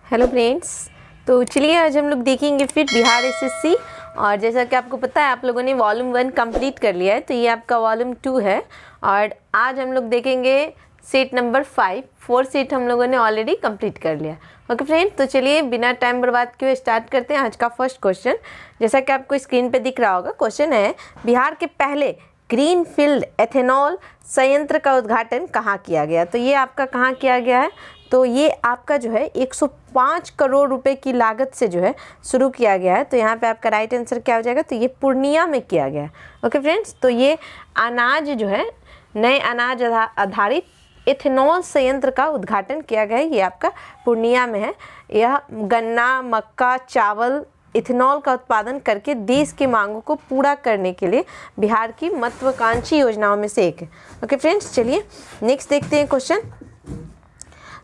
Hello friends, तो चलिए आज हम लोग देखेंगे फिर बिहार एसएससी। और जैसा कि आपको पता है आप लोगों ने वॉल्यूम 1 कंप्लीट कर लिया है, तो ये आपका वॉल्यूम 2 है। और आज हम लोग देखेंगे सेट नंबर 5। 4 सेट हम लोगों ने ऑलरेडी कंप्लीट कर लिया। ओके फ्रेंड, तो चलिए बिना टाइम बर्बाद किए स्टार्ट करते हैं आज का फर्स्ट क्वेश्चन। जैसा कि आपको स्क्रीन पे दिख रहा होगा, क्वेश्चन है बिहार के पहले ग्रीनफील्ड एथेनॉल संयंत्र का उद्घाटन कहाँ किया गया। तो ये आपका कहाँ किया गया है, तो ये आपका जो है 105 करोड़ रुपए की लागत से जो है शुरू किया गया है। तो यहाँ पे आपका राइट आंसर क्या हो जाएगा, तो ये पूर्णिया में किया गया है। ओके फ्रेंड्स, तो ये अनाज जो है नए अनाज आधारित इथेनॉल संयंत्र का उद्घाटन किया गया है, ये आपका पूर्णिया में है। यह गन्ना, मक्का, चावल इथेनॉल का उत्पादन करके देश की मांगों को पूरा करने के लिए बिहार की महत्वाकांक्षी योजनाओं में से एक है। ओके फ्रेंड्स, चलिए नेक्स्ट देखते हैं क्वेश्चन।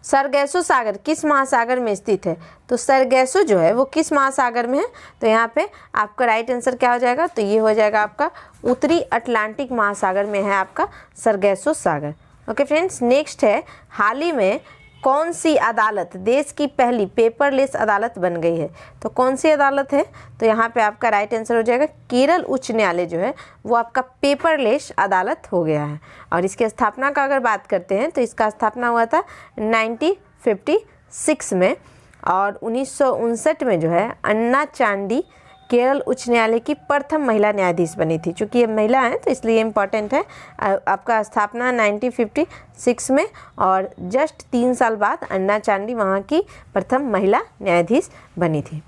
सरगैसो सागर किस महासागर में स्थित है। तो सरगैसो जो है वो किस महासागर में है, तो यहाँ पे आपका राइट आंसर क्या हो जाएगा, तो ये हो जाएगा आपका उत्तरी अटलांटिक महासागर में है आपका सरगैसो सागर। ओके फ्रेंड्स, नेक्स्ट है हाल ही में कौन सी अदालत देश की पहली पेपरलेस अदालत बन गई है। तो कौन सी अदालत है, तो यहाँ पे आपका राइट आंसर हो जाएगा केरल उच्च न्यायालय जो है वो आपका पेपरलेस अदालत हो गया है। और इसकी स्थापना का अगर बात करते हैं तो इसका स्थापना हुआ था 1956 में। और 1959 में जो है अन्ना चांडी केरल उच्च न्यायालय की प्रथम महिला न्यायाधीश बनी थी। चूँकि ये महिला है तो इसलिए इम्पॉर्टेंट है। आपका स्थापना 1956 में और जस्ट 3 साल बाद अन्ना चांडी वहाँ की प्रथम महिला न्यायाधीश बनी थी।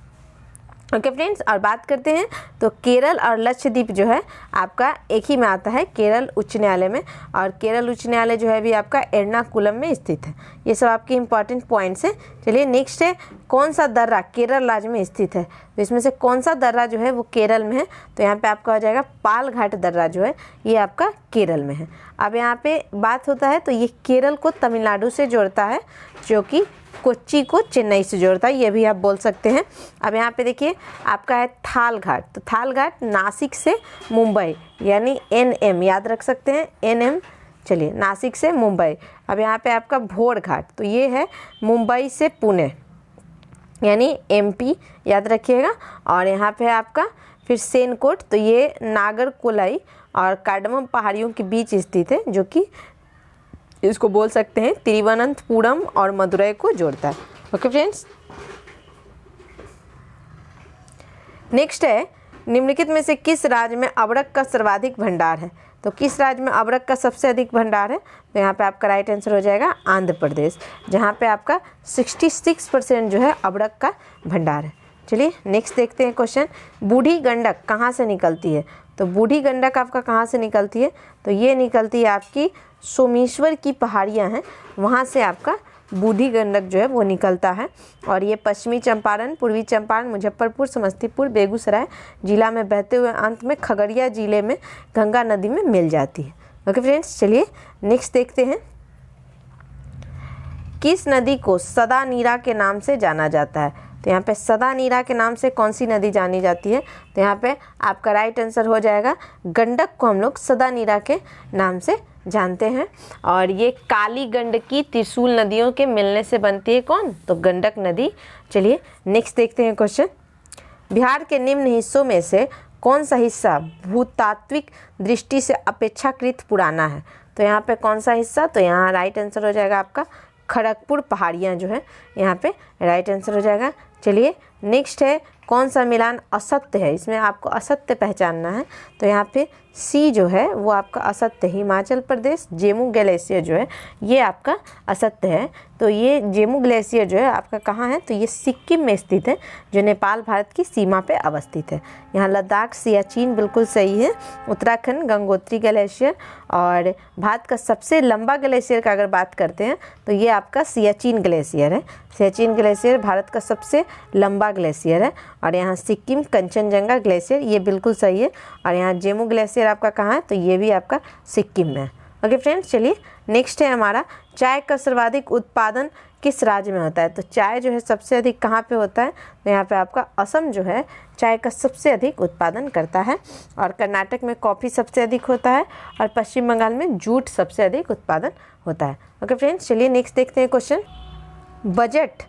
ओके फ्रेंड्स, और बात करते हैं तो केरल और लक्षद्वीप जो है आपका एक ही में आता है, केरल उच्च न्यायालय में। और केरल उच्च न्यायालय जो है भी आपका एर्नाकुलम में स्थित है। ये सब आपके इंपॉर्टेंट पॉइंट्स हैं। चलिए नेक्स्ट है कौन सा दर्रा केरल राज्य में स्थित है। तो इसमें से कौन सा दर्रा जो है वो केरल में है, तो यहाँ पे आपका हो जाएगा पालघाट दर्रा जो है ये आपका केरल में है। अब यहाँ पे बात होता है तो ये केरल को तमिलनाडु से जोड़ता है, जो कि कोच्चि को चेन्नई से जोड़ता है, ये भी आप बोल सकते हैं। अब यहाँ पे देखिए आपका है थाल घाट। तो थाल घाट नासिक से मुंबई यानी NM याद रख सकते हैं, NM। चलिए नासिक से मुंबई। अब यहाँ पे आपका भोर घाट, तो ये है मुंबई से पुणे यानी MP याद रखिएगा। और यहाँ पे आपका फिर सेनकोट, तो ये नागरकोलाई और कार्डमम पहाड़ियों के बीच स्थित है, जो कि इसको बोल सकते हैं तिरुवनंतपुरम और मदुरई को जोड़ता है। ओके फ्रेंड्स, नेक्स्ट है निम्नलिखित में से किस राज्य में अबरक का सर्वाधिक भंडार है। तो किस राज्य में अबरक का सबसे अधिक भंडार है, तो यहाँ पे आपका राइट आंसर हो जाएगा आंध्र प्रदेश, जहाँ पे आपका 66% जो है अबरक का भंडार है। चलिए नेक्स्ट देखते हैं क्वेश्चन। बूढ़ी गंडक कहाँ से निकलती है। तो बूढ़ी गंडक आपका कहाँ से निकलती है, तो ये निकलती है आपकी सोमेश्वर की पहाड़ियाँ हैं, वहाँ से आपका बूढ़ी गंडक जो है वो निकलता है। और ये पश्चिमी चंपारण, पूर्वी चंपारण, मुजफ्फरपुर, समस्तीपुर, बेगूसराय जिला में बहते हुए अंत में खगड़िया जिले में गंगा नदी में मिल जाती है। ओके फ्रेंड्स, चलिए नेक्स्ट देखते हैं। किस नदी को सदा नीरा के नाम से जाना जाता है। तो यहाँ पे सदा नीरा के नाम से कौन सी नदी जानी जाती है, तो यहाँ पे आपका राइट आंसर हो जाएगा गंडक को हम लोग सदा नीरा के नाम से जानते हैं। और ये काली गंडकी त्रिशूल नदियों के मिलने से बनती है कौन, तो गंडक नदी। चलिए नेक्स्ट देखते हैं क्वेश्चन। बिहार के निम्न हिस्सों में से कौन सा हिस्सा भूतात्विक दृष्टि से अपेक्षाकृत पुराना है। तो यहाँ पे कौन सा हिस्सा, तो यहाँ राइट आंसर हो जाएगा आपका खड़गपुर पहाड़ियाँ जो है यहाँ पे राइट आंसर हो जाएगा। चलिए नेक्स्ट है कौन सा मिलान असत्य है। इसमें आपको असत्य पहचानना है, तो यहाँ पे C जो है वो आपका असत्य, हिमाचल प्रदेश जेमू ग्लेशियर जो है ये आपका असत्य है। तो ये जेमू ग्लेशियर जो है आपका कहाँ है, तो ये सिक्किम में स्थित है, जो नेपाल भारत की सीमा पे अवस्थित है। यहाँ लद्दाख सियाचिन बिल्कुल सही है। उत्तराखंड गंगोत्री ग्लेशियर। और भारत का सबसे लंबा ग्लेशियर का अगर बात करते हैं तो ये आपका सियाचिन ग्लेशियर है। सियाचिन ग्लेशियर भारत का सबसे लंबा ग्लेशियर है। और यहाँ सिक्किम कंचनजंगा ग्लेशियर ये बिल्कुल सही है। और यहाँ जेमू ग्लेशियर आपका कहाँ है, तो ये भी आपका सिक्किम में है। ओके फ्रेंड्स, चलिए नेक्स्ट है हमारा चाय का सर्वाधिक उत्पादन किस राज्य में होता है। तो चाय जो है सबसे अधिक कहाँ पे होता है, तो यहाँ पे आपका असम जो है चाय का सबसे अधिक उत्पादन करता है। और कर्नाटक में कॉफ़ी सबसे अधिक होता है। और पश्चिम बंगाल में जूट सबसे अधिक उत्पादन होता है। ओके फ्रेंड्स, चलिए नेक्स्ट देखते हैं क्वेश्चन। बजट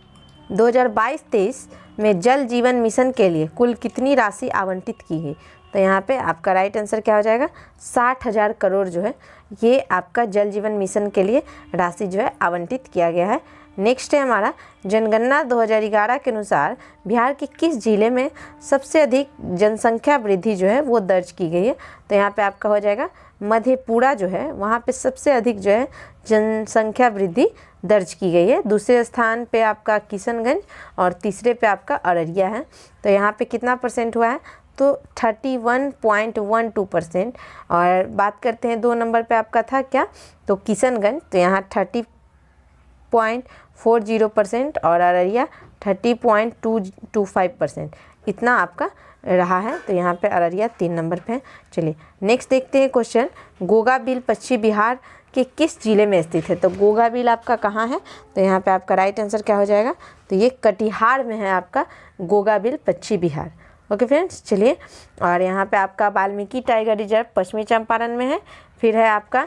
2022-23 में जल जीवन मिशन के लिए कुल कितनी राशि आवंटित की गई? तो यहाँ पे आपका राइट आंसर क्या हो जाएगा? 60,000 करोड़ जो है ये आपका जल जीवन मिशन के लिए राशि जो है आवंटित किया गया है। नेक्स्ट है हमारा जनगणना 2011 के अनुसार बिहार के किस जिले में सबसे अधिक जनसंख्या वृद्धि जो है वो दर्ज की गई है? तो यहाँ पे आपका हो जाएगा मधेपुरा जो है वहाँ पे सबसे अधिक जो है जनसंख्या वृद्धि दर्ज की गई है। दूसरे स्थान पे आपका किशनगंज और तीसरे पे आपका अररिया है। तो यहाँ पे कितना परसेंट हुआ है? तो 31.12%। और बात करते हैं 2 नंबर पे आपका था क्या? तो किशनगंज, तो यहाँ 30.40% और अररिया 30.225%, इतना आपका रहा है। तो यहाँ पे अररिया 3 नंबर पे है। चलिए नेक्स्ट देखते हैं क्वेश्चन, गोगाबिल पश्चिमी बिहार के किस जिले में स्थित है? तो गोगाबिल आपका कहाँ है? तो यहाँ पे आपका राइट आंसर क्या हो जाएगा? तो ये कटिहार में है आपका गोगाबिल पश्चिमी बिहार। ओके फ्रेंड्स, चलिए और यहाँ पे आपका वाल्मीकि टाइगर रिजर्व पश्चिमी चंपारण में है। फिर है आपका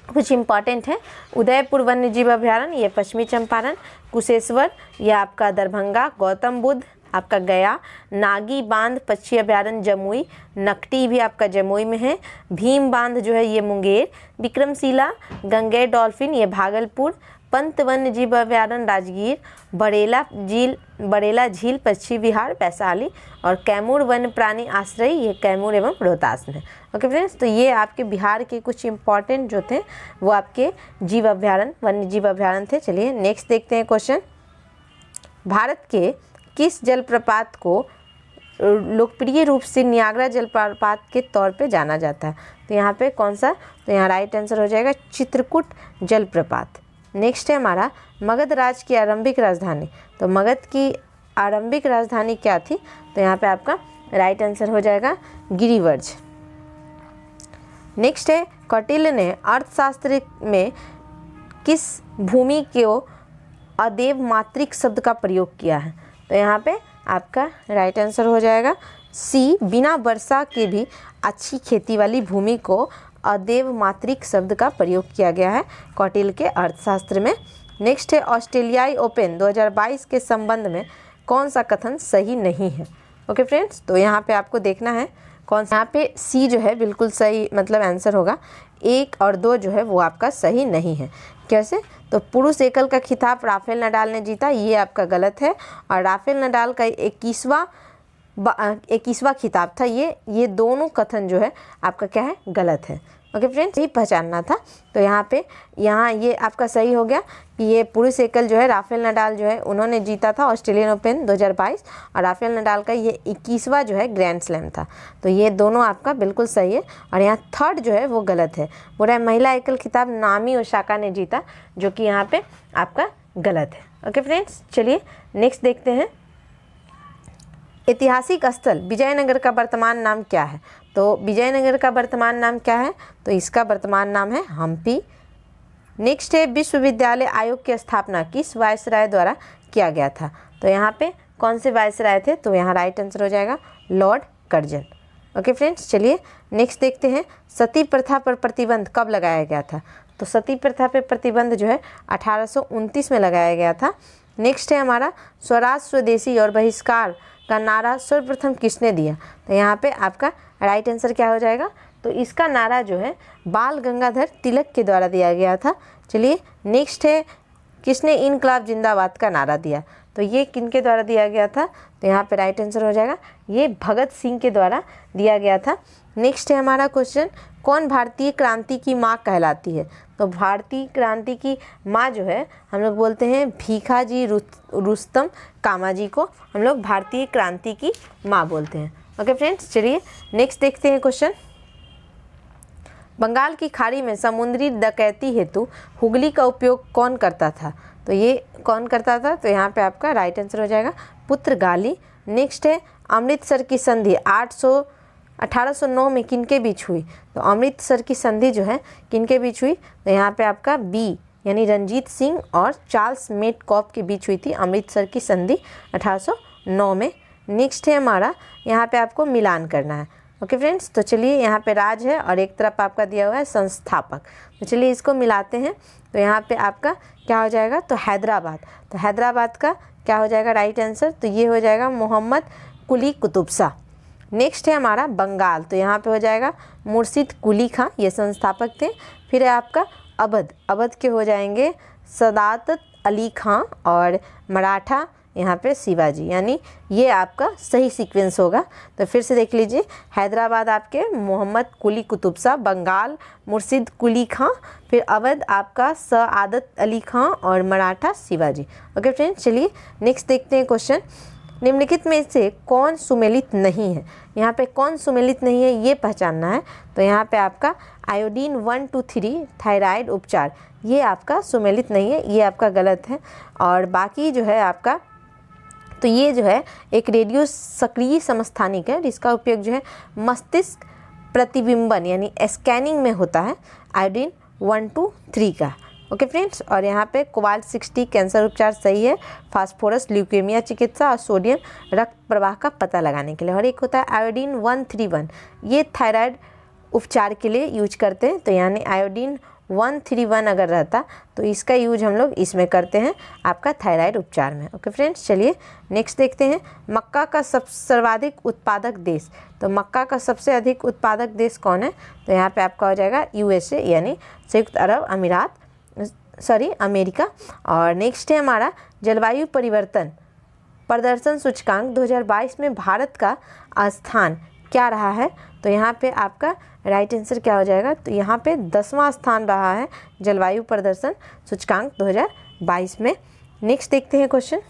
कुछ इम्पॉर्टेंट है, उदयपुर वन्य जीव अभ्यारण्य ये पश्चिमी चंपारण, कुशेश्वर ये आपका दरभंगा, गौतम बुद्ध आपका गया, नागी बांध पक्षी अभ्यारण्य जमुई, नकटी भी आपका जमुई में है, भीम बांध जो है ये मुंगेर, विक्रमशिला गंगेय डॉल्फिन ये भागलपुर, पंत वन्य जीव अभ्यारण्य राजगीर, बरेला झील पश्चिमी बिहार वैशाली, और कैमूर वन्य प्राणी आश्रय ये कैमूर एवं रोहतास में। ओके फ्रेंड्स, तो ये आपके बिहार के कुछ इंपॉर्टेंट जो थे वो आपके जीव अभ्यारण्य वन्य जीव अभ्यारण्य थे। चलिए नेक्स्ट देखते हैं क्वेश्चन, भारत के किस जलप्रपात को लोकप्रिय रूप से नियाग्रा जलप्रपात के तौर पे जाना जाता है? तो यहाँ पे कौन सा? तो यहाँ राइट आंसर हो जाएगा चित्रकूट जलप्रपात। नेक्स्ट है हमारा मगध राज्य की आरंभिक राजधानी। तो मगध की आरंभिक राजधानी क्या थी? तो यहाँ पे आपका राइट आंसर हो जाएगा गिरिवर्ज। नेक्स्ट है कौटिल्य ने अर्थशास्त्र में किस भूमि को अदेव मात्रिक शब्द का प्रयोग किया है? तो यहाँ पे आपका राइट आंसर हो जाएगा सी, बिना वर्षा के भी अच्छी खेती वाली भूमि को अदेव मात्रिक शब्द का प्रयोग किया गया है कौटिल्य के अर्थशास्त्र में। नेक्स्ट है ऑस्ट्रेलियाई ओपन 2022 के संबंध में कौन सा कथन सही नहीं है? ओके फ्रेंड्स, तो यहाँ पे आपको देखना है कौन सा, यहाँ पे सी जो है बिल्कुल सही मतलब आंसर होगा, 1 और 2 जो है वो आपका सही नहीं है। कैसे? तो पुरुष एकल का खिताब राफेल नडाल ने जीता, ये आपका गलत है। और राफेल नडाल का 21वां खिताब था ये दोनों कथन जो है आपका क्या है? गलत है। ओके फ्रेंड्स, यही पहचानना था। तो यहाँ ये आपका सही हो गया कि ये पुरुष एकल जो है राफेल नडाल जो है उन्होंने जीता था ऑस्ट्रेलियन ओपन 2022, और राफेल नडाल का ये 21वां जो है ग्रैंड स्लैम था। तो ये दोनों आपका बिल्कुल सही है। और यहाँ थर्ड जो है वो गलत है, बोल रहा है महिला एकल खिताब नामी ओसाका ने जीता, जो कि यहाँ पे आपका गलत है। ओके फ्रेंड्स, चलिए नेक्स्ट देखते हैं, ऐतिहासिक स्थल विजयनगर का वर्तमान नाम क्या है? तो विजयनगर का वर्तमान नाम क्या है? तो इसका वर्तमान नाम है हम्पी। नेक्स्ट है विश्वविद्यालय आयोग की स्थापना किस वायसराय द्वारा किया गया था? तो यहाँ पे कौन से वायसराय थे? तो यहाँ राइट आंसर हो जाएगा लॉर्ड कर्जन। ओके फ्रेंड्स, चलिए नेक्स्ट देखते हैं, सती प्रथा पर प्रतिबंध कब लगाया गया था? तो सती प्रथा पर प्रतिबंध जो है 1829 में लगाया गया था। नेक्स्ट है हमारा स्वराज स्वदेशी और बहिष्कार का नारा सर्वप्रथम किसने दिया? तो यहाँ पे आपका राइट आंसर क्या हो जाएगा? तो इसका नारा जो है बाल गंगाधर तिलक के द्वारा दिया गया था। चलिए नेक्स्ट है, किसने इनकलाब जिंदाबाद का नारा दिया? तो ये किनके द्वारा दिया गया था? तो यहाँ पे राइट आंसर हो जाएगा ये भगत सिंह के द्वारा दिया गया था। नेक्स्ट है हमारा क्वेश्चन, कौन भारतीय क्रांति की माँ कहलाती है? तो भारतीय क्रांति की माँ जो है हम लोग बोलते हैं भीखाजी रुस्तम कामाजी को हम लोग भारतीय क्रांति की माँ बोलते हैं। ओके फ्रेंड्स, चलिए नेक्स्ट देखते हैं क्वेश्चन, बंगाल की खाड़ी में समुद्री डकैती हेतु हुगली का उपयोग कौन करता था? तो ये कौन करता था? तो यहाँ पे आपका राइट आंसर हो जाएगा पुर्तगाली। नेक्स्ट है अमृतसर की संधि 1809 में किनके बीच हुई? तो अमृतसर की संधि जो है किनके बीच हुई? तो यहाँ पे आपका बी यानी रणजीत सिंह और चार्ल्स मेटकॉफ के बीच हुई थी अमृतसर की संधि 1809 में। नेक्स्ट है हमारा, यहाँ पे आपको मिलान करना है। ओके फ्रेंड्स, तो चलिए यहाँ पे राज है और एक तरफ आपका दिया हुआ है संस्थापक, तो चलिए इसको मिलाते हैं। तो यहाँ पे आपका क्या हो जाएगा? तो हैदराबाद। तो हैदराबाद का क्या हो जाएगा राइट आंसर? तो ये हो जाएगा मोहम्मद कुली कुतुब शाह। नेक्स्ट है हमारा बंगाल, तो यहाँ पे हो जाएगा मुर्शिद कुली खां, ये संस्थापक थे। फिर है आपका अवध, अवध के हो जाएंगे सदात अली खां, और मराठा यहाँ पे शिवाजी, यानी ये आपका सही सीक्वेंस होगा। तो फिर से देख लीजिए, हैदराबाद आपके मोहम्मद कुली कुतुब शाह, बंगाल मुर्शिद कुली खां, फिर अवध आपका सआदत अली खां, और मराठा शिवाजी। ओके फ्रेंड्स, चलिए नेक्स्ट देखते हैं क्वेश्चन। निम्नलिखित में से कौन सुमेलित नहीं है? यहाँ पे कौन सुमेलित नहीं है ये पहचानना है। तो यहाँ पे आपका आयोडीन 1 to 3 थायराइड उपचार, ये आपका सुमेलित नहीं है, ये आपका गलत है। और बाकी जो है आपका, तो ये जो है एक रेडियो सक्रिय समस्थानिक है, जिसका उपयोग जो है मस्तिष्क प्रतिबिंबन यानी स्कैनिंग में होता है, आयोडीन 1 to 3 का। ओके फ्रेंड्स, और यहाँ पे कोबाल्ट 60 कैंसर उपचार सही है, फास्फोरस ल्यूकेमिया चिकित्सा, और सोडियम रक्त प्रवाह का पता लगाने के लिए। और एक होता है आयोडीन 131, ये थायराइड उपचार के लिए यूज करते हैं। तो यानी आयोडीन 131 अगर रहता तो इसका यूज हम लोग इसमें करते हैं आपका थायराइड उपचार में। ओके फ्रेंड्स, चलिए नेक्स्ट देखते हैं। मक्का का सर्वाधिक उत्पादक देश, तो मक्का का सबसे अधिक उत्पादक देश कौन है? तो यहाँ पे आपका हो जाएगा USA यानी संयुक्त अरब अमीरात, अमेरिका। और नेक्स्ट है हमारा जलवायु परिवर्तन प्रदर्शन सूचकांक 2022 में भारत का स्थान क्या रहा है? तो यहाँ पे आपका राइट आंसर क्या हो जाएगा? तो यहाँ पे 10वां स्थान रहा है जलवायु प्रदर्शन सूचकांक 2022 में। नेक्स्ट देखते हैं क्वेश्चन।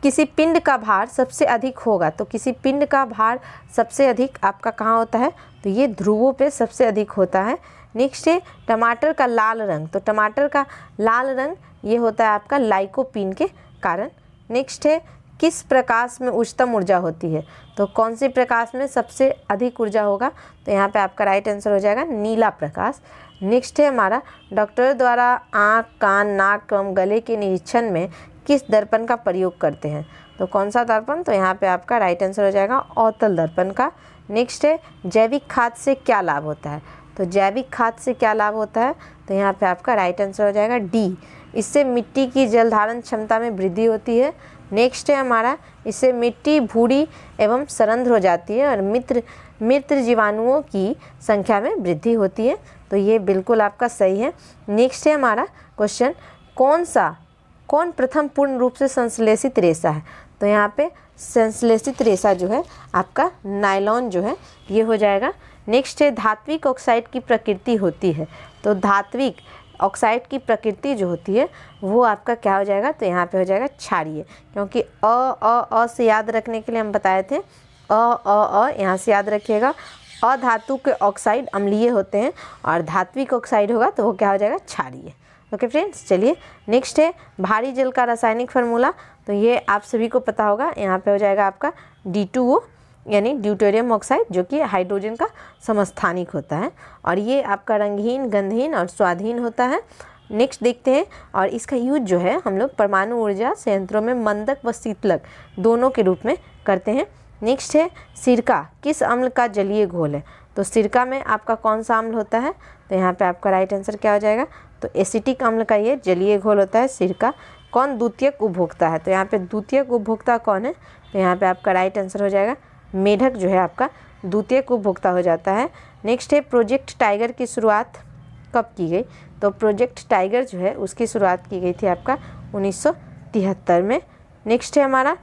किसी पिंड का भार सबसे अधिक होगा, तो किसी पिंड का भार सबसे अधिक आपका कहाँ होता है? तो ये ध्रुवों पे सबसे अधिक होता है। नेक्स्ट है टमाटर का लाल रंग, तो टमाटर का लाल रंग ये होता है आपका लाइकोपीन के कारण। नेक्स्ट है किस प्रकाश में उच्चतम ऊर्जा होती है? तो कौन से प्रकाश में सबसे अधिक ऊर्जा होगा? तो यहाँ पे आपका राइट आंसर हो जाएगा नीला प्रकाश। नेक्स्ट है हमारा डॉक्टर द्वारा आँख, कान, नाक एवं गले के निरीक्षण में किस दर्पण का प्रयोग करते हैं? तो कौन सा दर्पण? तो यहाँ पे आपका राइट आंसर हो जाएगा अवतल दर्पण का। नेक्स्ट है जैविक खाद से क्या लाभ होता है? तो जैविक खाद से क्या लाभ होता है? तो यहाँ पे आपका राइट आंसर हो जाएगा डी, इससे मिट्टी की जल धारण क्षमता में वृद्धि होती है। नेक्स्ट है हमारा इससे मिट्टी भूरी एवं सरंध्र हो जाती है, और मृत जीवाणुओं की संख्या में वृद्धि होती है। तो ये बिल्कुल आपका सही है। नेक्स्ट है हमारा क्वेश्चन, कौन प्रथम पूर्ण रूप से संश्लेषित रेशा है? तो यहाँ पे संश्लेषित रेशा जो है आपका नायलॉन जो है ये हो जाएगा। नेक्स्ट है धात्विक ऑक्साइड की प्रकृति होती है, तो धात्विक ऑक्साइड की प्रकृति जो होती है वो आपका क्या हो जाएगा? तो यहाँ पे हो जाएगा क्षारीय, क्योंकि अ से याद रखने के लिए हम बताए थे अ यहाँ से याद रखिएगा। अधातु के ऑक्साइड अम्लीय होते हैं, और धात्विक ऑक्साइड होगा तो वो क्या हो जाएगा? क्षारीय। ओके फ्रेंड्स, चलिए नेक्स्ट है भारी जल का रासायनिक फार्मूला, तो ये आप सभी को पता होगा। यहाँ पे हो जाएगा आपका D2O यानी ड्यूटेरियम ऑक्साइड, जो कि हाइड्रोजन का समस्थानिक होता है, और ये आपका रंगहीन, गंधहीन और स्वादहीन होता है। नेक्स्ट देखते हैं, और इसका यूज जो है हम लोग परमाणु ऊर्जा संयंत्रों में मंदक व शीतलक दोनों के रूप में करते हैं। नेक्स्ट है सिरका किस अम्ल का जलीय घोल है? तो सिरका में आपका कौन सा अम्ल होता है? तो यहाँ पे आपका राइट आंसर क्या हो जाएगा? तो एसिटिक अम्ल का ये जलीय घोल होता है सिरका। कौन द्वितीयक उपभोक्ता है? तो यहाँ पे द्वितीयक उपभोक्ता कौन है? तो यहाँ पे आपका राइट आंसर हो जाएगा मेढक जो है आपका द्वितीयक उपभोक्ता हो जाता है। नेक्स्ट है प्रोजेक्ट टाइगर की शुरुआत कब की गई? तो प्रोजेक्ट टाइगर जो है उसकी शुरुआत की गई थी आपका 1973 में। नेक्स्ट है हमारा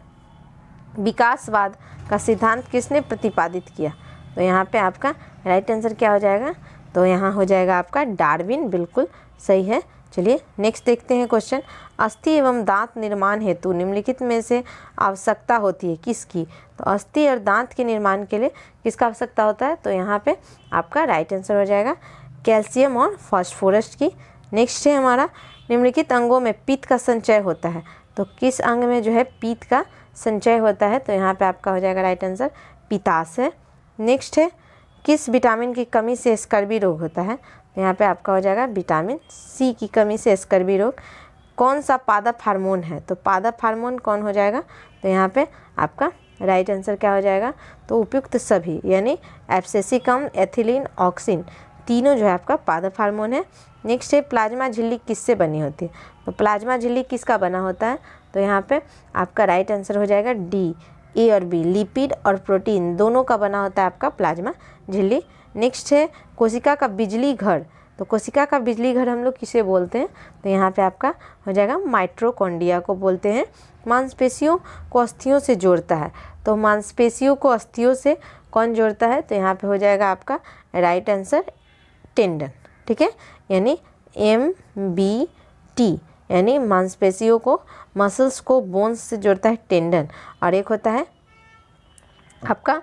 विकासवाद का सिद्धांत किसने प्रतिपादित किया? तो यहाँ पे आपका राइट आंसर क्या हो जाएगा? तो यहाँ हो जाएगा आपका डार्विन, बिल्कुल सही है। चलिए नेक्स्ट देखते हैं क्वेश्चन, अस्थि एवं दांत निर्माण हेतु निम्नलिखित में से आवश्यकता होती है किसकी? तो अस्थि और दांत के निर्माण के लिए किसका आवश्यकता होता है? तो यहाँ पे आपका राइट आंसर हो जाएगा कैल्शियम और फास्फोरस की। नेक्स्ट है हमारा निम्नलिखित अंगों में पित्त का संचय होता है, तो किस अंग में जो है पित्त का संचय होता है? तो यहाँ पे आपका हो जाएगा राइट आंसर पित्ताशय। नेक्स्ट है किस विटामिन की कमी से स्कर्वी रोग होता है? तो यहाँ पे आपका हो जाएगा विटामिन सी की कमी से स्कर्वी रोग। कौन सा पादप हार्मोन है? तो पादप हार्मोन कौन हो जाएगा? तो यहाँ पे आपका राइट आंसर क्या हो जाएगा? तो उपयुक्त सभी यानी एब्सिसिकम, एथिलीन, ऑक्सिन तीनों जो है आपका पादप हार्मोन है। नेक्स्ट है प्लाज्मा झिल्ली किससे बनी होती है, तो प्लाज्मा झिल्ली किसका बना होता है, तो यहाँ पे आपका राइट आंसर हो जाएगा डी, ए और बी, लिपिड और प्रोटीन दोनों का बना होता है आपका प्लाज्मा झिल्ली। नेक्स्ट है कोशिका का बिजली घर, तो कोशिका का बिजली घर हम लोग किसे बोलते हैं, तो यहाँ पे आपका हो जाएगा माइटोकॉन्ड्रिया को बोलते हैं। मांसपेशियों को अस्थियों से जोड़ता है, तो मांसपेशियों को अस्थियों से कौन जोड़ता है, तो यहाँ पे हो जाएगा आपका राइट आंसर टेंडन, ठीक है, यानी MBT, यानी मांसपेशियों को, मसल्स को बोन्स से जोड़ता है टेंडन, और एक होता है आपका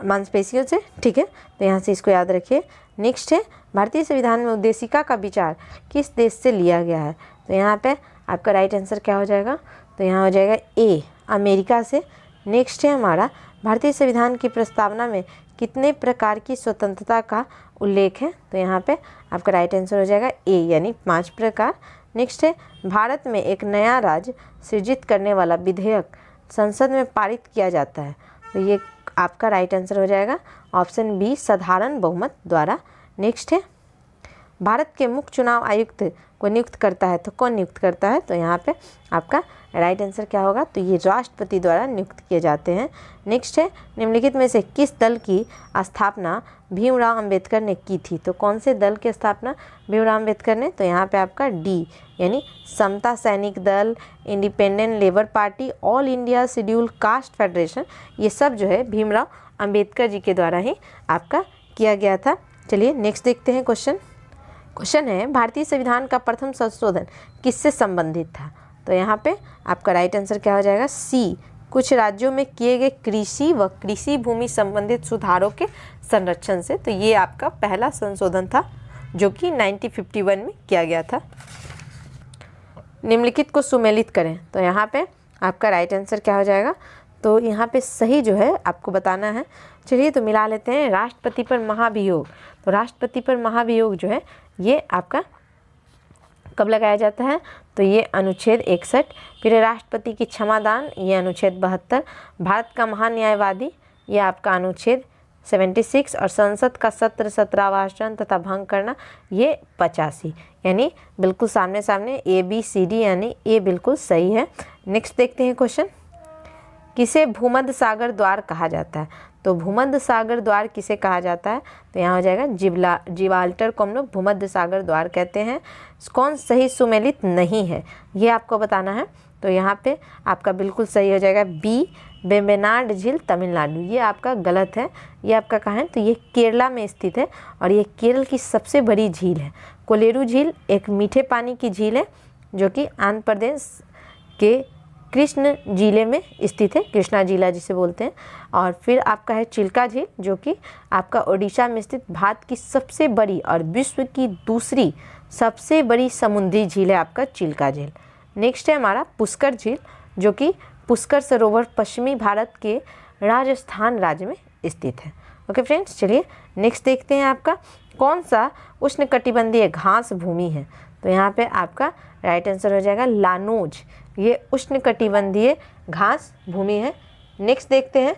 मांसपेशियों से, ठीक है, तो यहाँ से इसको याद रखिए। नेक्स्ट है भारतीय संविधान में उद्देशिका का विचार किस देश से लिया गया है, तो यहाँ पे आपका राइट आंसर क्या हो जाएगा, तो यहाँ हो जाएगा ए, अमेरिका से। नेक्स्ट है हमारा भारतीय संविधान की प्रस्तावना में कितने प्रकार की स्वतंत्रता का उल्लेख है, तो यहाँ पे आपका राइट आंसर हो जाएगा ए, यानी 5 प्रकार। नेक्स्ट है भारत में एक नया राज्य सृजित करने वाला विधेयक संसद में पारित किया जाता है, तो ये आपका राइट आंसर हो जाएगा ऑप्शन बी, साधारण बहुमत द्वारा। नेक्स्ट है भारत के मुख्य चुनाव आयुक्त को नियुक्त करता है, तो कौन नियुक्त करता है, तो यहाँ पे आपका राइट आंसर क्या होगा, तो ये राष्ट्रपति द्वारा नियुक्त किए जाते हैं। नेक्स्ट है निम्नलिखित में से किस दल की स्थापना भीमराव अंबेडकर ने की थी, तो कौन से दल की स्थापना भीमराव अंबेडकर ने, तो यहाँ पे आपका डी, यानी समता सैनिक दल, independent labour party, all India schedule caste federation, ये सब जो है भीमराव अंबेडकर जी के द्वारा ही आपका किया गया था। चलिए नेक्स्ट देखते हैं क्वेश्चन है भारतीय संविधान का प्रथम संशोधन किससे संबंधित था, तो यहाँ पे आपका राइट आंसर क्या हो जाएगा सी, कुछ राज्यों में किए गए कृषि व कृषि भूमि संबंधित सुधारों के संरक्षण से, तो ये आपका पहला संशोधन था जो कि 1951 में किया गया था। निम्नलिखित को सुमेलित करें, तो यहाँ पे आपका राइट आंसर क्या हो जाएगा, तो यहाँ पे सही जो है आपको बताना है। चलिए तो मिला लेते हैं। राष्ट्रपति पर महाभियोग, तो राष्ट्रपति पर महाभियोग जो है ये आपका कब लगाया जाता है, तो ये अनुच्छेद 61। फिर राष्ट्रपति की क्षमादान, ये अनुच्छेद 72। भारत का महान न्यायवादी, ये आपका अनुच्छेद 76। और संसद का सत्र, सत्रावसान तथा भंग करना, ये 85। यानी बिल्कुल सामने सामने ABCD, यानी ए बिल्कुल सही है। नेक्स्ट देखते हैं क्वेश्चन, किसे भूमध्य सागर द्वार कहा जाता है, तो भूमध्य सागर द्वार किसे कहा जाता है, तो यहाँ हो जाएगा जिब्राल्टर को हम लोग भूमध्य सागर द्वार कहते हैं। कौन सही सुमेलित नहीं है ये आपको बताना है, तो यहाँ पे आपका बिल्कुल सही हो जाएगा बी, वेम्बनाड झील तमिलनाडु, ये आपका गलत है। ये आपका कहाँ है, तो ये केरला में स्थित है और ये केरल की सबसे बड़ी झील है। कोलेरू झील एक मीठे पानी की झील है जो कि आंध्र प्रदेश के कृष्ण जिले में स्थित है, कृष्णा जिला जिसे बोलते हैं। और फिर आपका है चिल्का झील जो कि आपका ओडिशा में स्थित भारत की सबसे बड़ी और विश्व की दूसरी सबसे बड़ी समुद्री झील है आपका चिल्का झील। नेक्स्ट है हमारा पुष्कर झील जो कि पुष्कर सरोवर पश्चिमी भारत के राजस्थान राज्य में स्थित है। ओके फ्रेंड्स, चलिए नेक्स्ट देखते हैं आपका कौन सा उष्णकटिबंधीय घास भूमि है, तो यहाँ पे आपका राइट आंसर हो जाएगा लानोज, ये उष्णकटिबंधीय घास भूमि है। नेक्स्ट देखते हैं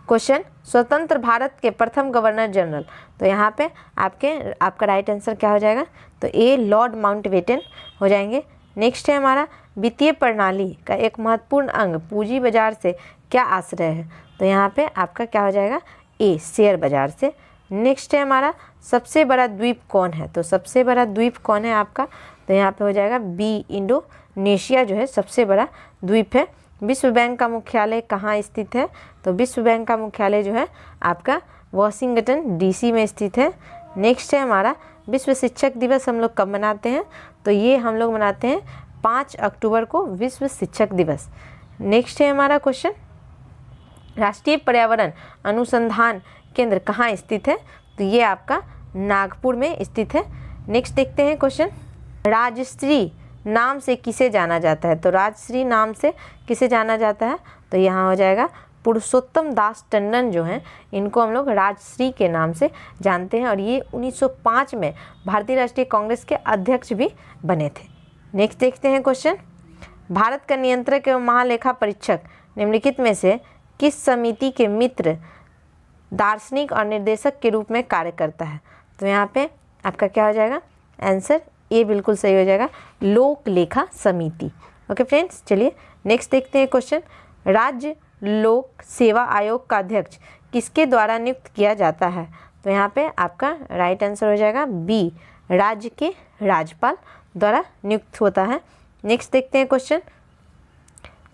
क्वेश्चन, स्वतंत्र भारत के प्रथम गवर्नर जनरल, तो यहाँ पे आपका राइट आंसर क्या हो जाएगा, तो ए लॉर्ड माउंटबेटन हो जाएंगे। नेक्स्ट है हमारा वित्तीय प्रणाली का एक महत्वपूर्ण अंग पूंजी बाजार से क्या आश्रय है, तो यहाँ पे आपका क्या हो जाएगा ए शेयर बाजार से। नेक्स्ट है हमारा सबसे बड़ा द्वीप कौन है, तो सबसे बड़ा द्वीप कौन है आपका, तो यहाँ पे हो जाएगा बी इंडोनेशिया जो है सबसे बड़ा द्वीप है। विश्व बैंक का मुख्यालय कहाँ स्थित है, तो विश्व बैंक का मुख्यालय जो है आपका वाशिंगटन DC में स्थित है। नेक्स्ट है हमारा विश्व शिक्षक दिवस हम लोग कब मनाते हैं, तो ये हम लोग मनाते हैं 5 अक्टूबर को विश्व शिक्षक दिवस। नेक्स्ट है हमारा क्वेश्चन, राष्ट्रीय पर्यावरण अनुसंधान केंद्र कहाँ स्थित है, तो ये आपका नागपुर में स्थित है। नेक्स्ट देखते हैं क्वेश्चन, राजश्री नाम से किसे जाना जाता है, तो राजश्री नाम से किसे जाना जाता है, तो यहाँ हो जाएगा पुरुषोत्तम दास टंडन जो हैं इनको हम लोग राजश्री के नाम से जानते हैं और ये 1905 में भारतीय राष्ट्रीय कांग्रेस के अध्यक्ष भी बने थे। नेक्स्ट देखते हैं क्वेश्चन, भारत का नियंत्रक एवं महालेखा परीक्षक निम्नलिखित में से किस समिति के मित्र दार्शनिक और निर्देशक के रूप में कार्य करता है। तो यहाँ पे आपका क्या हो जाएगा आंसर, ये बिल्कुल सही हो जाएगा, लोक लेखा समिति। ओके फ्रेंड्स, चलिए नेक्स्ट देखते हैं क्वेश्चन। राज्य लोक सेवा आयोग का अध्यक्ष किसके द्वारा नियुक्त किया जाता है? तो यहाँ पे आपका राइट आंसर हो जाएगा बी, राज्य के राज्यपाल द्वारा नियुक्त होता है। नेक्स्ट देखते हैं क्वेश्चन।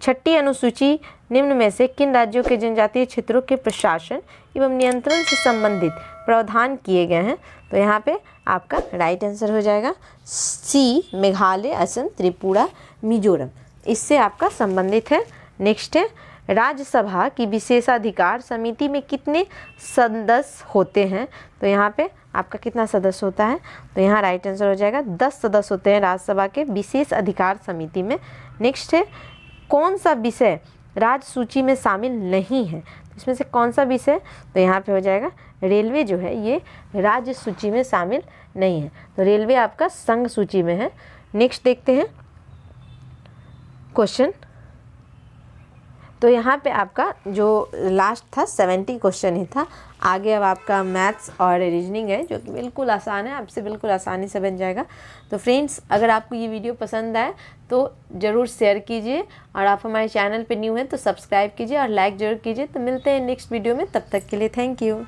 छठी अनुसूची निम्न में से किन राज्यों के जनजातीय क्षेत्रों के प्रशासन एवं नियंत्रण से संबंधित प्रावधान किए गए हैं? तो यहाँ पे आपका राइट आंसर हो जाएगा सी, मेघालय, असम, त्रिपुरा, मिजोरम, इससे आपका संबंधित है। नेक्स्ट है राज्यसभा की विशेषाधिकार समिति में कितने सदस्य होते हैं? तो यहाँ पे आपका कितना सदस्य होता है? तो यहाँ राइट आंसर हो जाएगा 10 सदस्य होते हैं राज्यसभा के विशेष अधिकार समिति में। नेक्स्ट है कौन सा विषय राज्य सूची में शामिल नहीं है? इसमें से कौन सा विषय? तो यहाँ पे हो जाएगा रेलवे जो है ये राज्य सूची में शामिल नहीं है, तो रेलवे आपका संघ सूची में है। नेक्स्ट देखते हैं क्वेश्चन। तो यहाँ पे आपका जो लास्ट था 70 क्वेश्चन ही था। आगे अब आपका मैथ्स और रीजनिंग है जो कि बिल्कुल आसान है, आपसे बिल्कुल आसानी से बन जाएगा। तो फ्रेंड्स, अगर आपको ये वीडियो पसंद आए तो ज़रूर शेयर कीजिए, और आप हमारे चैनल पे न्यू हैं तो सब्सक्राइब कीजिए और लाइक ज़रूर कीजिए। तो मिलते हैं नेक्स्ट वीडियो में, तब तक के लिए थैंक यू।